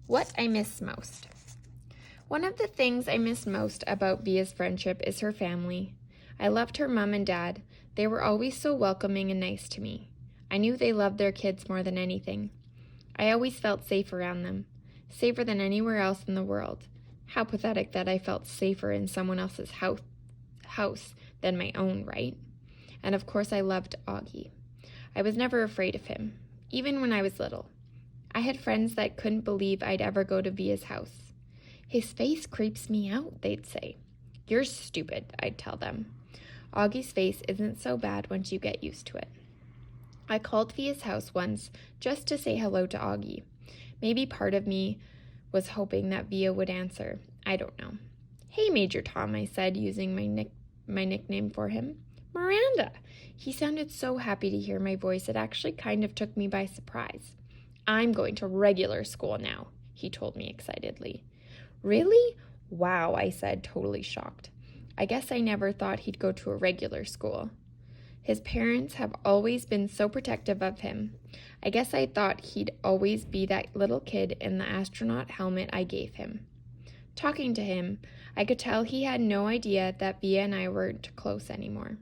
What I miss most. One of the things I miss most about Via's friendship is her family. I loved her mom and dad. They were always so welcoming and nice to me. I knew they loved their kids more than anything. I always felt safe around them, safer than anywhere else in the world. How pathetic that I felt safer in someone else's house than my own, right? And of course I loved Augie. I was never afraid of him, even when I was little. I had friends that couldn't believe I'd ever go to Via's house. His face creeps me out, they'd say. You're stupid, I'd tell them. Augie's face isn't so bad once you get used to it. I called Via's house once just to say hello to Augie. Maybe part of me was hoping that Via would answer. I don't know. Hey, Major Tom, I said, using my nickname for him. Miranda! He sounded so happy to hear my voice, it actually kind of took me by surprise. I'm going to regular school now, he told me excitedly. Really? Wow, I said, totally shocked. I guess I never thought he'd go to a regular school. His parents have always been so protective of him. I guess I thought he'd always be that little kid in the astronaut helmet I gave him. Talking to him, I could tell he had no idea that Via and I weren't close anymore.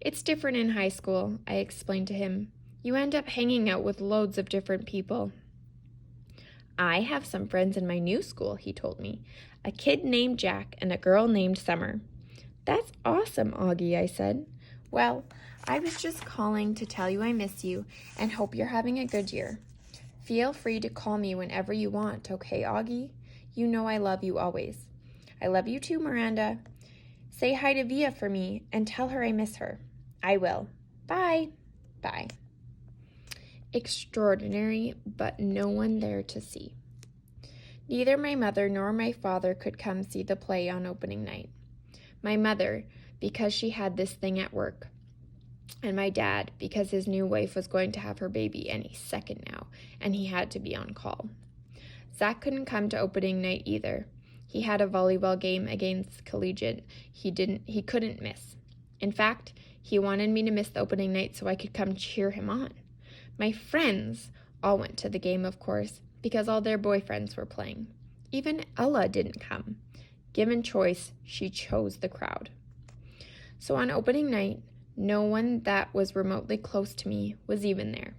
It's different in high school, I explained to him. You end up hanging out with loads of different people. I have some friends in my new school, he told me. A kid named Jack and a girl named Summer. That's awesome, Augie, I said. Well, I was just calling to tell you I miss you and hope you're having a good year. Feel free to call me whenever you want, okay, Augie? You know I love you always. I love you too, Miranda. Say hi to Via for me and tell her I miss her. I will. Bye. Bye. Extraordinary, but no one there to see. Neither my mother nor my father could come see the play on opening night. My mother, because she had this thing at work, and my dad, because his new wife was going to have her baby any second now, and he had to be on call. Zach couldn't come to opening night either. He had a volleyball game against Collegiate he couldn't miss. In fact, he wanted me to miss the opening night so I could come cheer him on. My friends all went to the game, of course, because all their boyfriends were playing. Even Ella didn't come. Given choice, she chose the crowd. So on opening night, no one that was remotely close to me was even there.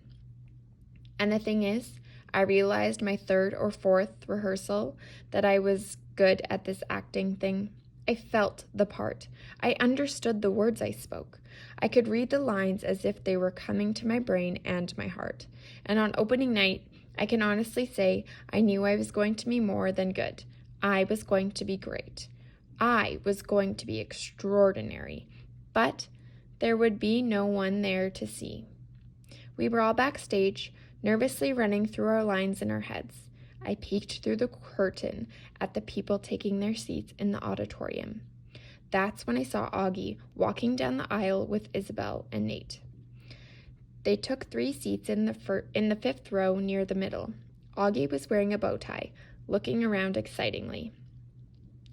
And the thing is, I realized my third or fourth rehearsal that I was good at this acting thing. I felt the part. I understood the words I spoke. I could read the lines as if they were coming to my brain and my heart. And on opening night, I can honestly say I knew I was going to be more than good. I was going to be great. I was going to be extraordinary. But there would be no one there to see. We were all backstage, nervously running through our lines in our heads. I peeked through the curtain at the people taking their seats in the auditorium. That's when I saw Augie walking down the aisle with Isabel and Nate. They took 3 seats in the 5th row near the middle. Augie was wearing a bow tie, looking around excitingly.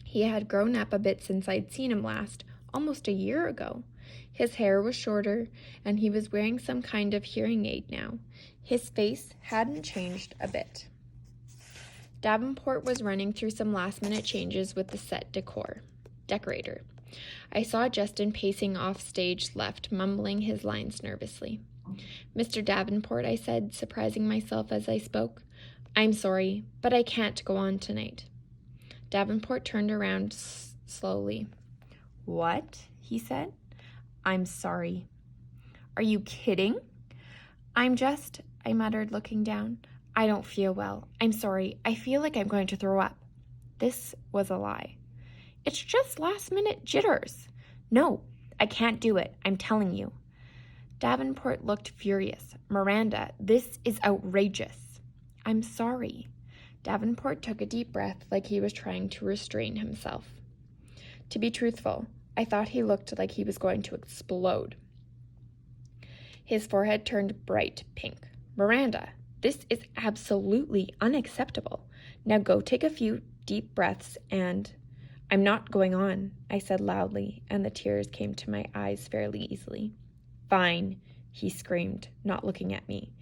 He had grown up a bit since I'd seen him last, almost a year ago. His hair was shorter, and he was wearing some kind of hearing aid now. His face hadn't changed a bit. Davenport was running through some last-minute changes with the set decorator. I saw Justin pacing off stage left, mumbling his lines nervously. Mr. Davenport, I said, surprising myself as I spoke. I'm sorry, but I can't go on tonight. Davenport turned around slowly. What? He said. I'm sorry. Are you kidding? I muttered, looking down. I don't feel well. I'm sorry. I feel like I'm going to throw up. This was a lie. It's just last-minute jitters. No, I can't do it. I'm telling you. Davenport looked furious. Miranda, this is outrageous. I'm sorry. Davenport took a deep breath like he was trying to restrain himself. To be truthful, I thought he looked like he was going to explode. His forehead turned bright pink. Miranda, this is absolutely unacceptable. Now go take a few deep breaths and... I'm not going on, I said loudly, and the tears came to my eyes fairly easily. Fine, he screamed, not looking at me.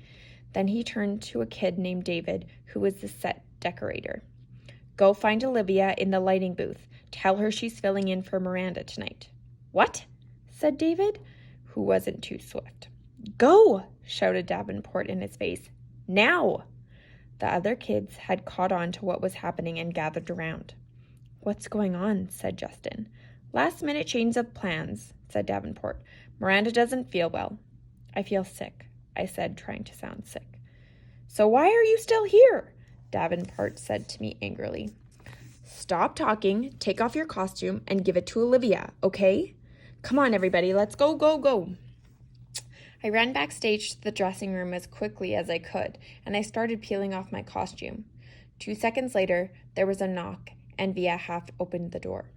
Then he turned to a kid named David, who was the set decorator. Go find Olivia in the lighting booth. Tell her she's filling in for Miranda tonight. What? Said David, who wasn't too swift. Go, shouted Davenport in his face. Now! The other kids had caught on to what was happening and gathered around. What's going on? Said Justin. Last-minute change of plans, said Davenport. Miranda doesn't feel well. I feel sick, I said, trying to sound sick. So why are you still here? Davenport said to me angrily. Stop talking, take off your costume, and give it to Olivia, okay? Come on, everybody, let's go, go, go. I ran backstage to the dressing room as quickly as I could, and I started peeling off my costume. 2 seconds later, there was a knock, and Via half opened the door.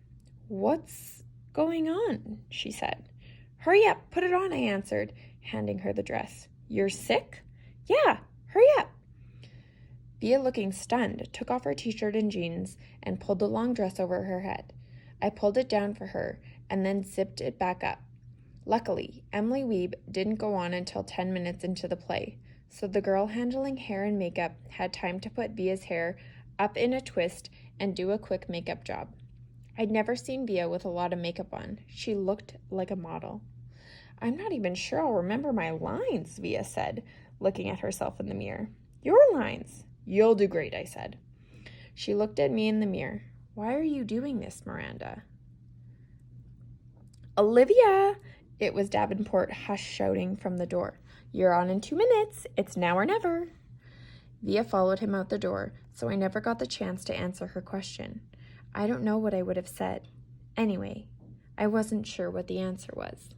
What's going on? She said. Hurry up, put it on, I answered, handing her the dress. You're sick? Yeah, hurry up. Via, looking stunned, took off her t-shirt and jeans and pulled the long dress over her head. I pulled it down for her and then zipped it back up. Luckily, Emily Wiebe didn't go on until 10 minutes into the play, so the girl handling hair and makeup had time to put Via's hair up in a twist and do a quick makeup job. I'd never seen Via with a lot of makeup on. She looked like a model. I'm not even sure I'll remember my lines, Via said, looking at herself in the mirror. Your lines. You'll do great, I said. She looked at me in the mirror. Why are you doing this, Miranda? Olivia! It was Davenport shouting from the door. You're on in 2 minutes. It's now or never. Via followed him out the door, so I never got the chance to answer her question. I don't know what I would have said. Anyway, I wasn't sure what the answer was.